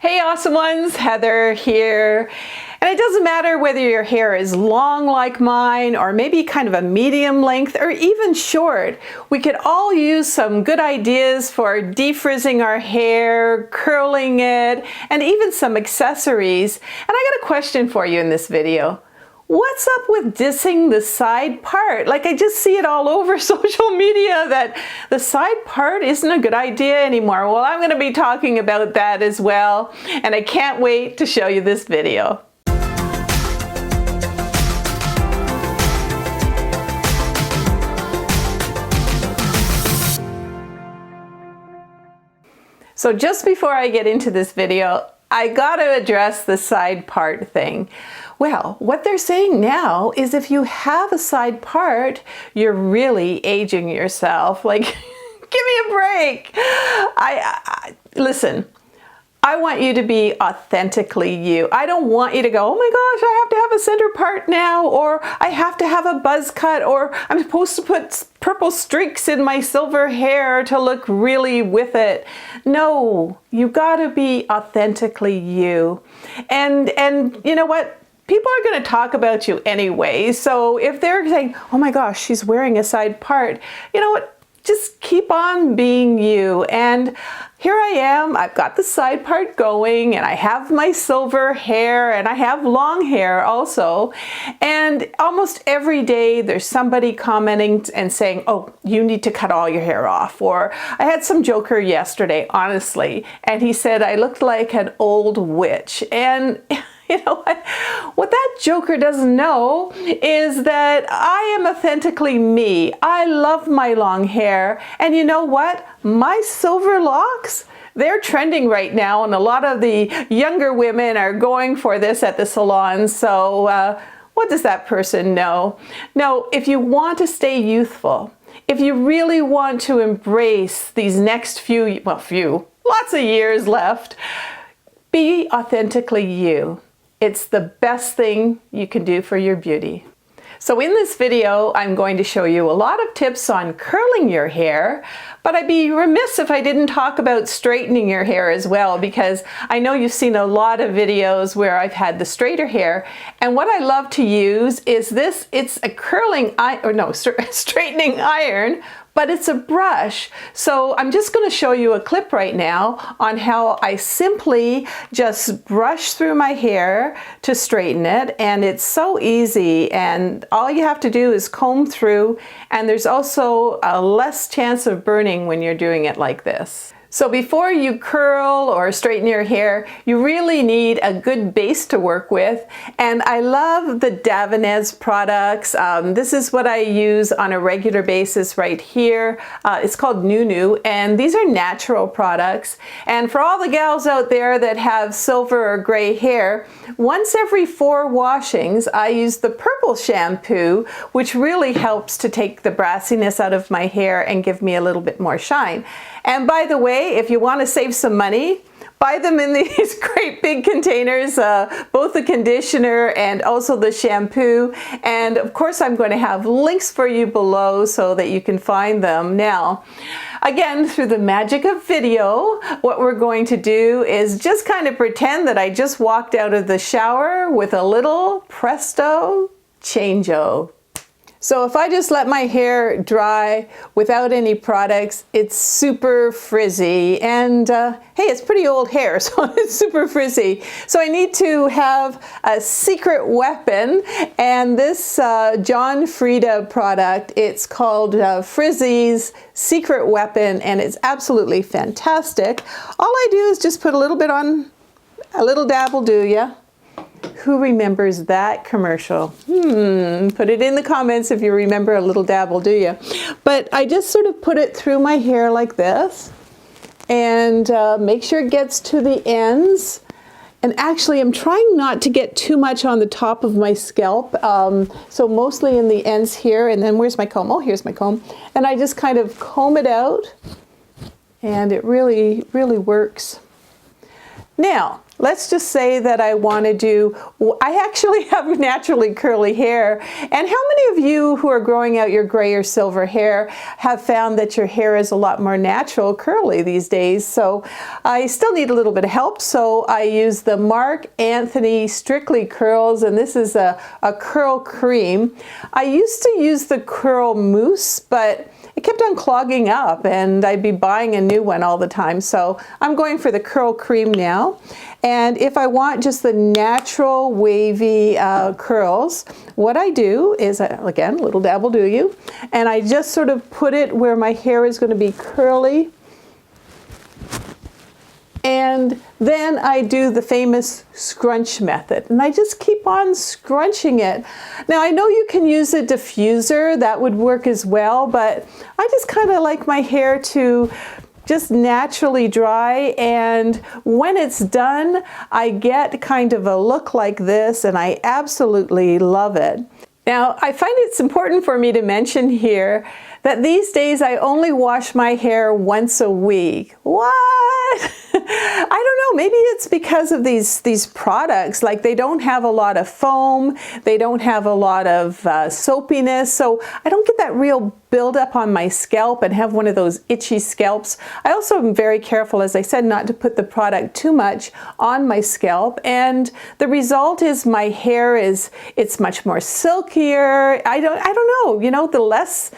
Hey awesome ones, Heather here. And it doesn't matter whether your hair is long like mine or maybe kind of a medium length or even short. We could all use some good ideas for defrizzing our hair, curling it, and even some accessories. And I got a question for you in this video. What's up with dissing the side part? Like, I just see it all over social media that the side part isn't a good idea anymore. Well, I'm going to be talking about that as well, and I can't wait to show you this video. So just before I get into this video, I got to address the side part thing. Well, what they're saying now is if you have a side part, you're really aging yourself. Like, give me a break. Listen, I want you to be authentically you. I don't want you to go, oh my gosh, I have to have a center part now, or I have to have a buzz cut, or I'm supposed to put purple streaks in my silver hair to look really with it. No, you gotta be authentically you. And you know what? People are going to talk about you anyway. So if they're saying, oh my gosh, she's wearing a side part, you know what? Just keep on being you. And here I am, I've got the side part going, and I have my silver hair, and I have long hair also. And almost every day there's somebody commenting and saying, oh, you need to cut all your hair off. Or I had some joker yesterday, honestly, and he said I looked like an old witch. And you know what that joker doesn't know is that I am authentically me. I love my long hair. And you know what? My silver locks, they're trending right now. And a lot of the younger women are going for this at the salon. So what does that person know? No, if you want to stay youthful, if you really want to embrace these next lots of years left, be authentically you. It's the best thing you can do for your beauty. So in this video, I'm going to show you a lot of tips on curling your hair, but I'd be remiss if I didn't talk about straightening your hair as well, because I know you've seen a lot of videos where I've had the straighter hair, and what I love to use is this. It's a straightening iron, but it's a brush. So I'm just going to show you a clip right now on how I simply just brush through my hair to straighten it. And it's so easy, and all you have to do is comb through, and there's also a less chance of burning when you're doing it like this. So before you curl or straighten your hair, you really need a good base to work with. And I love the Davines products. This is what I use on a regular basis right here. It's called Nunu, and these are natural products. And for all the gals out there that have silver or gray hair, once every 4 washings, I use the purple shampoo, which really helps to take the brassiness out of my hair and give me a little bit more shine. And by the way, if you want to save some money, buy them in these great big containers, both the conditioner and also the shampoo. And of course, I'm going to have links for you below so that you can find them. Now, again, through the magic of video, what we're going to do is just kind of pretend that I just walked out of the shower with a little presto changeo. So if I just let my hair dry without any products, it's super frizzy, and hey, it's pretty old hair, so it's super frizzy. So I need to have a secret weapon, and this John Frieda product, it's called Frizzy's Secret Weapon, and it's absolutely fantastic. All I do is just put a little bit on, a little dab will do ya. Who remembers that commercial? Put it in the comments if you remember. A little dab will do you. But I just sort of put it through my hair like this, and make sure it gets to the ends. And actually, I'm trying not to get too much on the top of my scalp. So mostly in the ends here. And then where's my comb? Oh, here's my comb. And I just kind of comb it out, and it really, really works. Now, let's just say that I want to do, I actually have naturally curly hair. And how many of you who are growing out your gray or silver hair have found that your hair is a lot more natural curly these days? So I still need a little bit of help. So I use the Marc Anthony Strictly Curls, and this is a curl cream. I used to use the curl mousse, but it kept on clogging up and I'd be buying a new one all the time. So I'm going for the curl cream now. And if I want just the natural wavy curls, what I do is, again, little dab will do you, and I just sort of put it where my hair is going to be curly. And then I do the famous scrunch method, and I just keep on scrunching it. Now I know you can use a diffuser, that would work as well, but I just kind of like my hair to just naturally dry, and when it's done, I get kind of a look like this, and I absolutely love it. Now, I find it's important for me to mention here that these days I only wash my hair once a week. What? I don't know, maybe it's because of these products, like they don't have a lot of foam, they don't have a lot of soapiness, so I don't get that real build up on my scalp and have one of those itchy scalps. I also am very careful, as I said, not to put the product too much on my scalp, and the result is my hair it's much more silkier. I don't know, you know, the less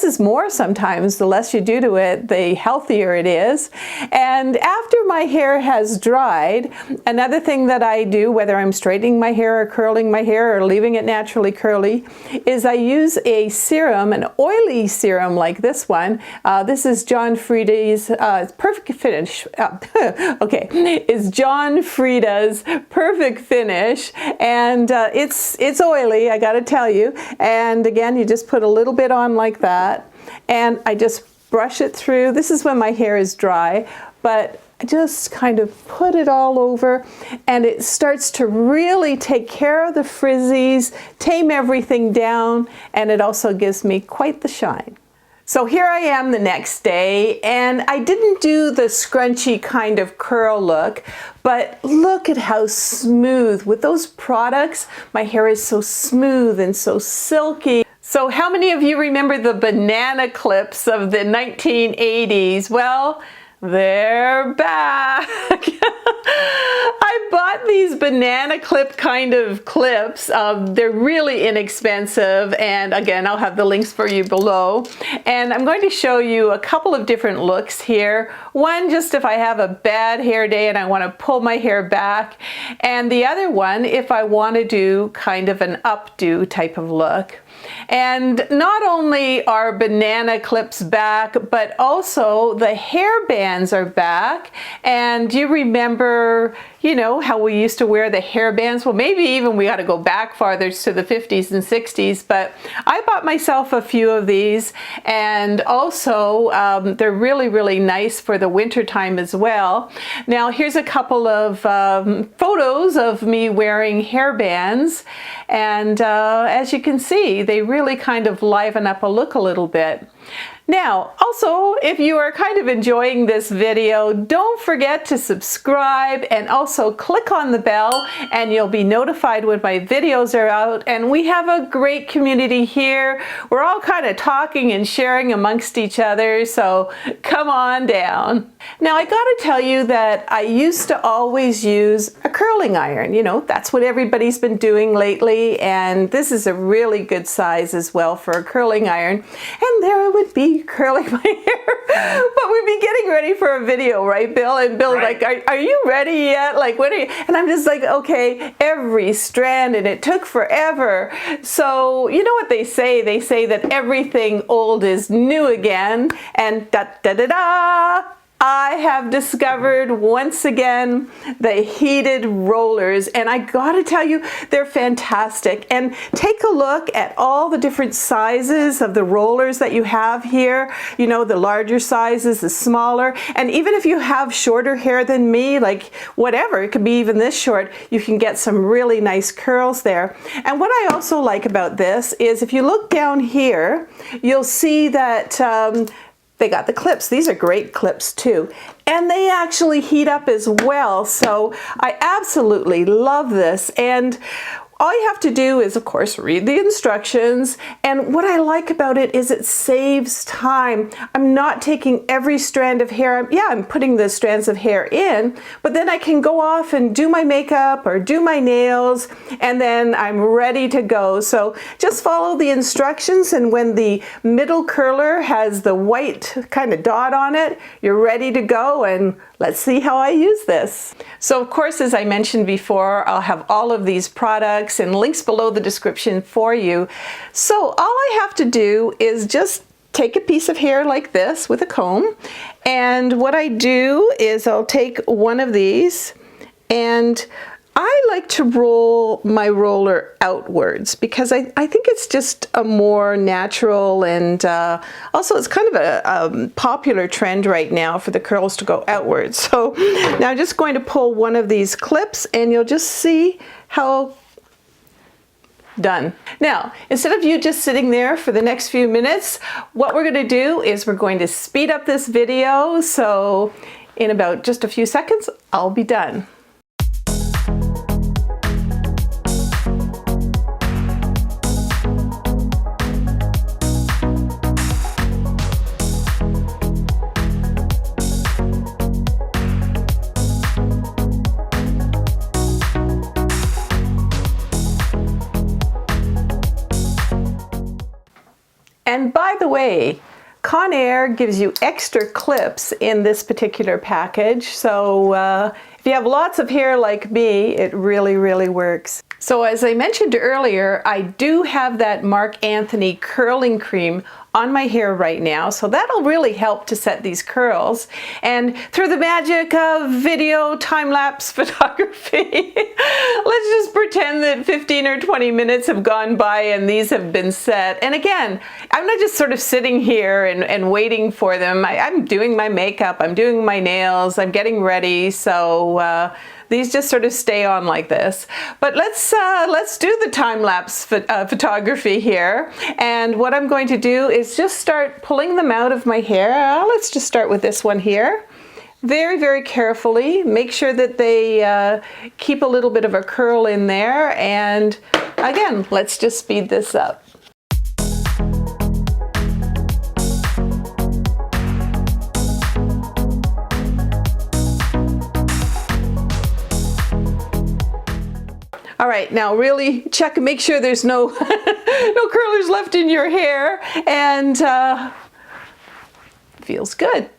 is more sometimes. The less you do to it, the healthier it is. And after my hair has dried, another thing that I do, whether I'm straightening my hair or curling my hair or leaving it naturally curly, is I use a serum, an oily serum like this one. This is John Frieda's Perfect Finish. Okay, it's John Frieda's Perfect Finish, and it's oily, I gotta tell you. And again, you just put a little bit on like that, and I just brush it through. This is when my hair is dry, but I just kind of put it all over, and it starts to really take care of the frizzies, tame everything down, and it also gives me quite the shine. So here I am the next day, and I didn't do the scrunchy kind of curl look, but look at how smooth. With those products, my hair is so smooth and so silky. So how many of you remember the banana clips of the 1980s? Well, they're back. I bought these banana clip kind of clips. They're really inexpensive, and again, I'll have the links for you below. And I'm going to show you a couple of different looks here. One, just if I have a bad hair day and I want to pull my hair back, and the other one, if I want to do kind of an updo type of look. And not only are banana clips back, but also the hair bands are back. And do you remember, you know, how we used to wear the hair bands? Well, maybe even we got to go back farther to the 50s and 60s, but I bought myself a few of these, and also they're really, really nice for the winter time as well. Now, here's a couple of photos of me wearing hair bands, and as you can see, they really kind of liven up a look a little bit. Now, also, if you are kind of enjoying this video, don't forget to subscribe and also click on the bell, and you'll be notified when my videos are out. And we have a great community here. We're all kind of talking and sharing amongst each other, so come on down. Now, I gotta tell you that I used to always use a curling iron. You know, that's what everybody's been doing lately, and this is a really good size as well for a curling iron. And there I would be curling my hair, but we'd be getting ready for a video, right, Bill? And Bill's right. Like, are you ready yet? Like, when are you? And I'm just like, okay, every strand, and it took forever. So you know what they say? They say that everything old is new again, and da da da da. I have discovered once again the heated rollers, and I gotta tell you, they're fantastic. And take a look at all the different sizes of the rollers that you have here. You know, the larger sizes, the smaller, and even if you have shorter hair than me, like whatever, it could be even this short, you can get some really nice curls there. And what I also like about this is if you look down here, you'll see that They got the clips. These are great clips too. And they actually heat up as well. So I absolutely love this. And all you have to do is, of course, read the instructions. And what I like about it is it saves time. I'm not taking every strand of hair. I'm putting the strands of hair in, but then I can go off and do my makeup or do my nails, and then I'm ready to go. So just follow the instructions, and when the middle curler has the white kind of dot on it, you're ready to go. And let's see how I use this. So of course, as I mentioned before, I'll have all of these products and links below the description for you. So all I have to do is just take a piece of hair like this with a comb. And what I do is I'll take one of these, and I like to roll my roller outwards because I think it's just a more natural, and also it's kind of a popular trend right now for the curls to go outwards. So now I'm just going to pull one of these clips, and you'll just see how done. Now, instead of you just sitting there for the next few minutes, what we're going to do is we're going to speed up this video. So in about just a few seconds, I'll be done. And by the way, Conair gives you extra clips in this particular package. So if you have lots of hair like me, it really, really works. So as I mentioned earlier, I do have that Marc Anthony curling cream on my hair right now, so that'll really help to set these curls. And through the magic of video time-lapse photography, let's just pretend that 15 or 20 minutes have gone by and these have been set. And again, I'm not just sort of sitting here and waiting for them. I'm doing my makeup, I'm doing my nails, I'm getting ready, so these just sort of stay on like this. But let's do the time-lapse photography here. And what I'm going to do is just start pulling them out of my hair. Let's just start with this one here. Very, very carefully. Make sure that they keep a little bit of a curl in there. And again, let's just speed this up. All right, now really check and make sure there's no, no curlers left in your hair, and feels good.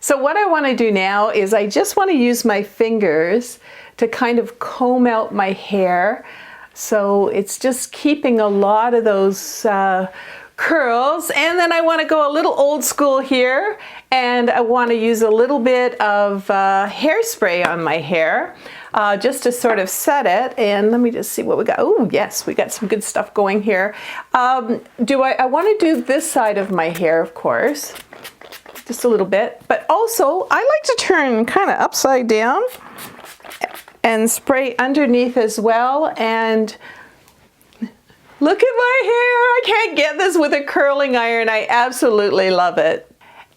So what I want to do now is I just want to use my fingers to kind of comb out my hair. So it's just keeping a lot of those curls. And then I want to go a little old school here, and I want to use a little bit of hairspray on my hair. Just to sort of set it. And let me just see what we got. Oh yes, we got some good stuff going here. I want to do this side of my hair, of course, just a little bit, but also I like to turn kind of upside down and spray underneath as well. And look at my hair. I can't get this with a curling iron. I absolutely love it.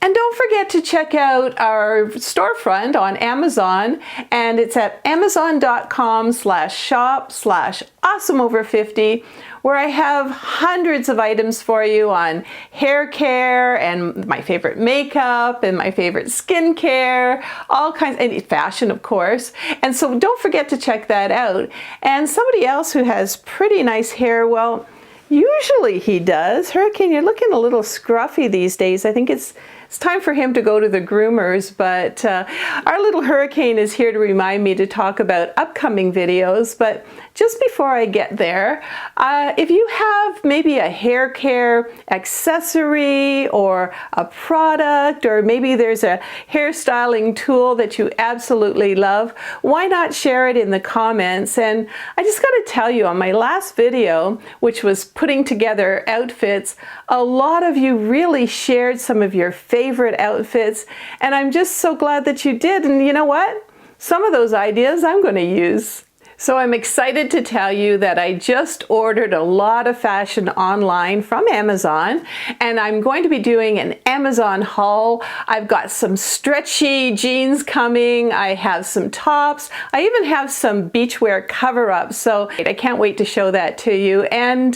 And don't forget to check out our storefront on Amazon, and it's at amazon.com/shop/awesomeover50, where I have hundreds of items for you on hair care and my favorite makeup and my favorite skincare, all kinds, and fashion, of course. And so don't forget to check that out. And somebody else who has pretty nice hair, well, usually he does. Hurricane, you're looking a little scruffy these days. I think it's time for him to go to the groomers, but our little Hurricane is here to remind me to talk about upcoming videos. But just before I get there, if you have maybe a hair care accessory or a product, or maybe there's a hairstyling tool that you absolutely love, why not share it in the comments? And I just got to tell you, on my last video, which was putting together outfits, a lot of you really shared some of your favorite outfits, and I'm just so glad that you did. And you know what? Some of those ideas I'm going to use. So I'm excited to tell you that I just ordered a lot of fashion online from Amazon, and I'm going to be doing an Amazon haul. I've got some stretchy jeans coming, I have some tops, I even have some beachwear cover-ups, so I can't wait to show that to you. And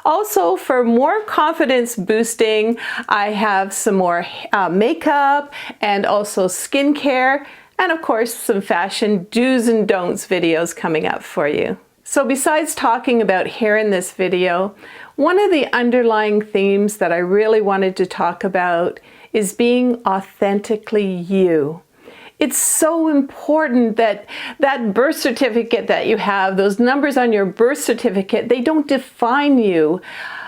also for more confidence boosting, I have some more makeup and also skincare. And of course, some fashion do's and don'ts videos coming up for you. So besides talking about hair in this video, one of the underlying themes that I really wanted to talk about is being authentically you. It's so important that that birth certificate that you have, those numbers on your birth certificate, they don't define you.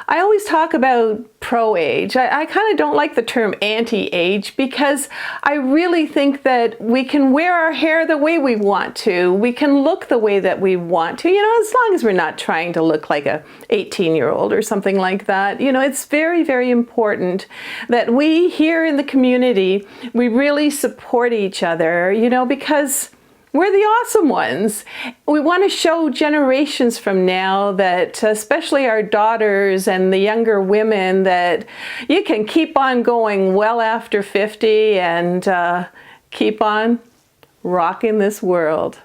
I always talk about pro-age. I kind of don't like the term anti-age because I really think that we can wear our hair the way we want to. We can look the way that we want to, as long as we're not trying to look like a 18-year-old or something like that. It's very, very important that we here in the community, we really support each other, because we're the awesome ones. We want to show generations from now that, especially our daughters and the younger women, that you can keep on going well after 50 and keep on rocking this world.